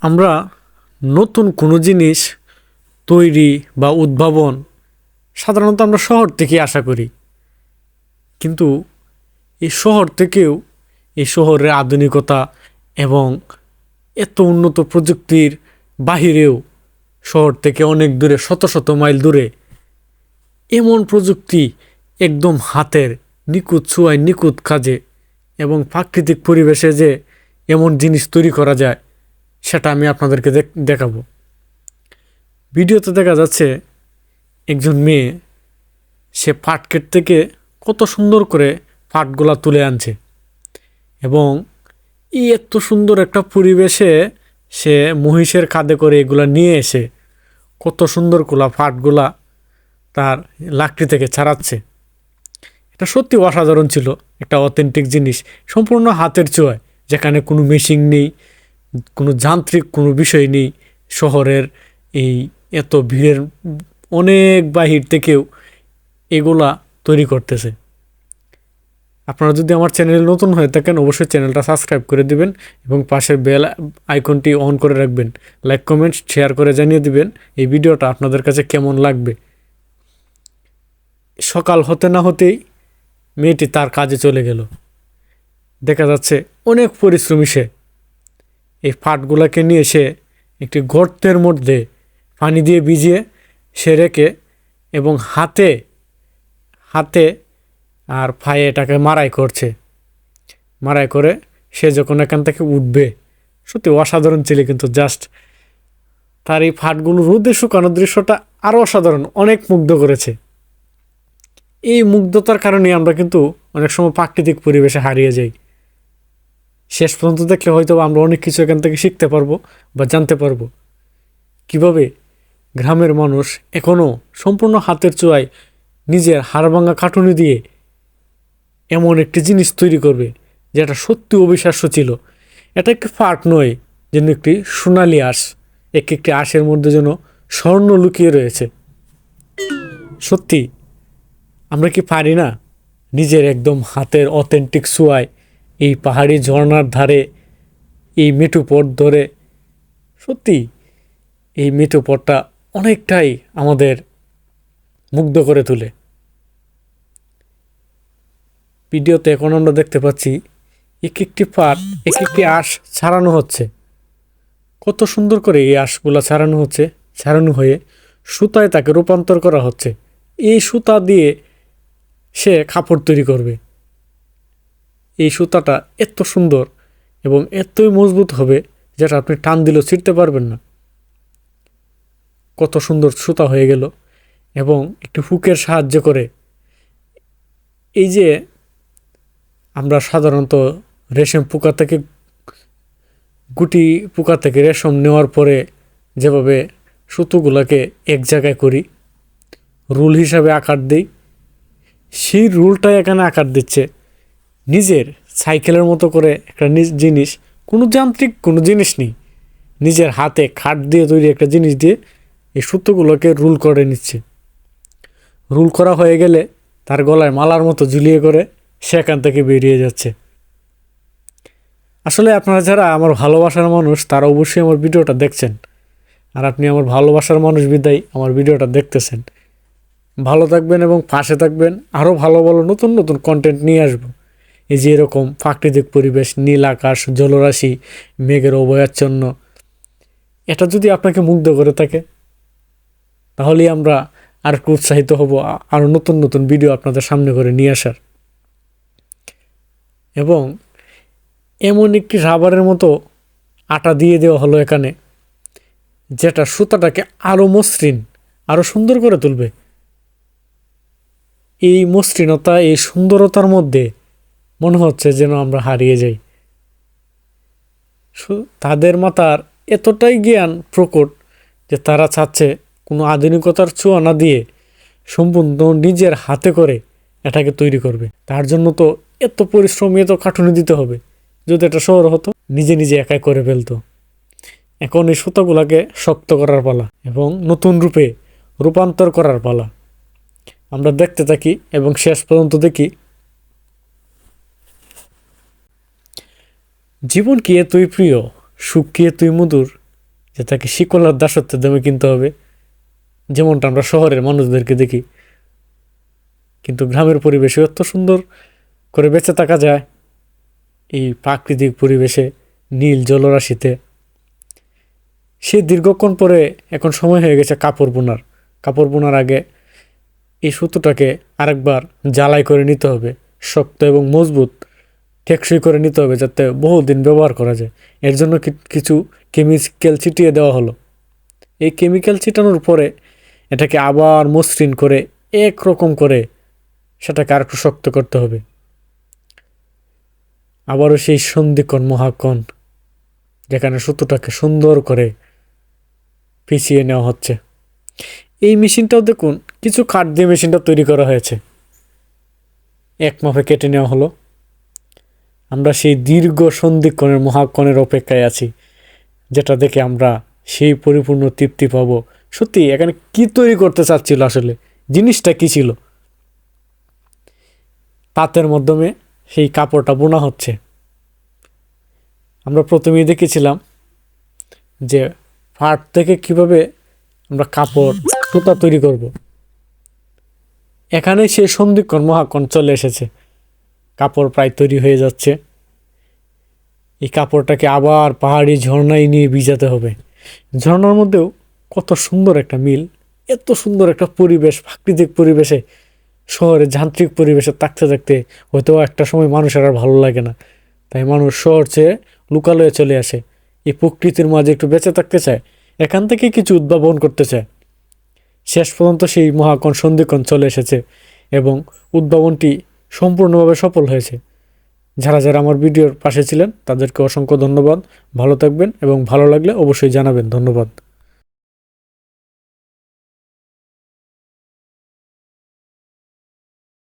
আমরা নতুন কোনো জিনিস তৈরি বা উদ্ভাবন সাধারণত আমরা শহর থেকে আশা করি, কিন্তু এই শহর থেকেও এই শহরের আধুনিকতা এবং এত উন্নত প্রযুক্তির বাহিরেও শহর থেকে অনেক দূরে শত শত মাইল দূরে এমন প্রযুক্তি একদম হাতের নিখুঁত ছোঁয়ায় নিখুঁত কাজে এবং প্রাকৃতিক পরিবেশে যে এমন জিনিস তৈরি করা যায় সেটা আমি আপনাদেরকে দেখাবো। ভিডিওতে দেখা যাচ্ছে একজন মেয়ে, সে পাটক্ষেত থেকে কত সুন্দর করে পাটগুলা তুলে আনছে এবং এই এত সুন্দর একটা পরিবেশে সে মহিষের কাঁধে করে এগুলা নিয়ে এসে কত সুন্দর কোলা পাটগুলা তার লাকড়ি থেকে ছাড়াচ্ছে। এটা সত্যি অসাধারণ ছিল, একটা অথেন্টিক জিনিস সম্পূর্ণ হাতের ছোঁয়ায়, যেখানে কোনো মেশিন নেই, কোনো যান্ত্রিক কোনো বিষয় নেই। শহরের এই এত ভিড়ের অনেক বাহির থেকেও এগুলা তৈরি করতেছে। আপনারা যদি আমার চ্যানেলে নতুন হয়ে থাকেন অবশ্যই চ্যানেলটা সাবস্ক্রাইব করে দিবেন এবং পাশের বেল আইকনটি অন করে রাখবেন। লাইক কমেন্ট শেয়ার করে জানিয়ে দিবেন এই ভিডিওটা আপনাদের কাছে কেমন লাগবে। সকাল হতে না হতেই মেয়েটি তার কাজে চলে গেল। দেখা যাচ্ছে অনেক পরিশ্রমী সে। এই পাটগুলোকে নিয়ে সে একটি গর্তের মধ্যে পানি দিয়ে ভিজিয়ে সে রেখে এবং হাতে আর পায়ে এটাকে মাড়াই করছে। মাড়াই করে সে যখন এখান থেকে উঠবে, সত্যি অসাধারণ ছিল। কিন্তু জাস্ট তার এই পাটগুলো রোদে শুকানোর দৃশ্যটা আরও অসাধারণ, অনেক মুগ্ধ করেছে। এই মুগ্ধতার কারণে আমরা কিন্তু অনেক সময় প্রাকৃতিক পরিবেশে হারিয়ে যাই। শেষ পর্যন্ত দেখলে হয়তো আমরা অনেক কিছু এখান থেকে শিখতে পারবো বা জানতে পারবো কিভাবে গ্রামের মানুষ এখনও সম্পূর্ণ হাতের ছোঁয়ায় নিজের হাড়ভাঙা খাটুনি দিয়ে এমন একটি জিনিস তৈরি করবে যেটা সত্যি অবিশ্বাস্য ছিল। এটা একটি পাট নয়, যেন একটি সোনালি আঁশ, একটি আঁশের মধ্যে যেন স্বর্ণ লুকিয়ে রয়েছে। সত্যি আমরা কি পারি না নিজের একদম হাতের অথেন্টিক ছোঁয়ায় এই পাহাড়ি ঝর্ণার ধারে এই মেঠো পথ ধরে, সত্যি এই মেঠো পথটা অনেকটাই আমাদের মুগ্ধ করে তোলে। ভিডিওতে এখন আমরা দেখতে পাচ্ছি একটি পাট একটি আঁশ ছাড়ানো হচ্ছে। কত সুন্দর করে এই আঁশগুলা ছাড়ানো হচ্ছে, ছাড়ানো হয়ে সুতায় তাকে রূপান্তর করা হচ্ছে। এই সুতা দিয়ে সে কাপড় তৈরি করবে। এই সুতাটা এত সুন্দর এবং এতই মজবুত হবে যেটা আপনি টান দিলেও ছিঁড়তে পারবেন না। কত সুন্দর সুতা হয়ে গেল এবং একটি হুকের সাহায্য করে, এই যে আমরা সাধারণত রেশম পোকা থেকে গুটি পোকা থেকে রেশম নেওয়ার পরে যেভাবে সুতোগুলোকে এক জায়গায় করি, রুল হিসাবে আকার দিই, সেই রুলটাই এখানে আকার দিচ্ছে নিজের সাইকেলের মতো করে একটা জিনিস। কোনো যান্ত্রিক কোনো জিনিস নেই, নিজের হাতে খাট দিয়ে তৈরি একটা জিনিস দিয়ে এই সুতোগুলোকে রুল করে নিচ্ছে। রুল করা হয়ে গেলে তার গলায় মালার মতো ঝুলিয়ে করে সেখান থেকে বেরিয়ে যাচ্ছে। আসলে আপনারা যারা আমার ভালোবাসার মানুষ তারা অবশ্যই আমার ভিডিওটা দেখছেন, আর আপনি আমার ভালোবাসার মানুষ বিদায় আমার ভিডিওটা দেখতেছেন। ভালো থাকবেন এবং পাশে থাকবেন, আরও ভালো ভালো নতুন নতুন কন্টেন্ট নিয়ে আসবো। এই যে এরকম প্রাকৃতিক পরিবেশ, নীল আকাশ, জলরাশি, মেঘের অভয়াচ্ছন্ন, এটা যদি আপনাকে মুগ্ধ করে থাকে তাহলেই আমরা আর একটু উৎসাহিত হব আরও নতুন নতুন ভিডিও আপনাদের সামনে করে নিয়ে আসার। এবং এমন একটি রাবারের মতো আটা দিয়ে দেওয়া হলো এখানে, যেটা সুতাটাকে আরও মসৃণ, আরও সুন্দর করে তুলবে। এই মসৃণতা, এই সুন্দরতার মধ্যে মনে হচ্ছে যেন আমরা হারিয়ে যাই। তাদের মাথার এতটাই জ্ঞান প্রকট যে তারা চাচ্ছে কোনো আধুনিকতার ছোঁয়া না দিয়ে সম্পূর্ণ নিজের হাতে করে এটাকে তৈরি করবে। তার জন্য তো এত পরিশ্রম, এত খাটুনি দিতে হবে। যদি এটা শহর হতো নিজে নিজে একাই করে ফেলতো। এখন এই সুতাগুলাকে শক্ত করার পালা এবং নতুন রূপে রূপান্তর করার পালা। আমরা দেখতে থাকি এবং শেষ পর্যন্ত দেখি জীবন কি এতই প্রিয়, সুখ কি এতই মধুর যে তাকে শিকলার দাসত্বের দামে কিনতে হবে, যেমনটা আমরা শহরের মানুষদেরকে দেখি। কিন্তু গ্রামের পরিবেশে এত সুন্দর করে বেঁচে থাকা যায় এই প্রাকৃতিক পরিবেশে, নীল জলরাশিতে। সে দীর্ঘক্ষণ পরে এখন সময় হয়ে গেছে কাপড় বোনার। কাপড় বোনার আগে এই সুতোটাকে আরেকবার জ্বালাই করে নিতে হবে, শক্ত এবং মজবুত টেকসই করে নিতে হবে, যাতে বহুদিন ব্যবহার করা যায়। এর জন্য কিছু কেমিক্যাল ছিটিয়ে দেওয়া হলো। এই কেমিক্যাল ছিটানোর পরে এটাকে আবার মসৃণ করে একরকম করে সেটাকে আর একটু শক্ত করতে হবে। আবারও সেই সন্ধিক্ষণ মহাক্ষণ, যেখানে সুতোটাকে সুন্দর করে পিছিয়ে নেওয়া হচ্ছে। এই মেশিনটাও দেখুন, কিছু কাঠ দিয়ে মেশিনটা তৈরি করা হয়েছে, এক মাপে কেটে নেওয়া হলো। আমরা সেই দীর্ঘ সন্ধিক্ষণের মহাক্ষণের অপেক্ষায় আছি, যেটা দেখে আমরা সেই পরিপূর্ণ তৃপ্তি পাবো। সত্যি এখানে কি তৈরি করতে চাচ্ছিল, আসলে জিনিসটা কি ছিল? তাঁতের মাধ্যমে সেই কাপড়টা বোনা হচ্ছে। আমরা প্রথমেই দেখেছিলাম যে পাট থেকে কিভাবে আমরা কাপড় সুতা তৈরি করব। এখানে সেই সন্ধিক্ষণ মহাক্ষণ চলে এসেছে, কাপড় প্রায় তৈরি হয়ে যাচ্ছে। এই কাপড়টাকে আবার পাহাড়ি ঝর্ণায় নিয়ে ভিজাতে হবে। ঝর্ণার মধ্যেও কত সুন্দর একটা মিল, এত সুন্দর একটা পরিবেশ, প্রাকৃতিক পরিবেশে শহরে যান্ত্রিক পরিবেশে থাকতে থাকতে হয়তো একটা সময় মানুষের আর ভালো লাগে না, তাই মানুষ শহর চেয়ে লোকালয়ে চলে আসে, এই প্রকৃতির মাঝে একটু বেঁচে থাকতে চায়, এখান থেকে কিছু উদ্ভাবন করতে চায়। শেষ পর্যন্ত সেই মহাকণ সন্ধিক্ষণ চলে এসেছে এবং উদ্ভাবনটি সম্পূর্ণভাবে সফল হয়েছে। যারা যারা আমার ভিডিওর পাশে ছিলেন তাদেরকে অসংখ্য ধন্যবাদ। ভালো থাকবেন এবং ভালো লাগলে অবশ্যই জানাবেন। ধন্যবাদ।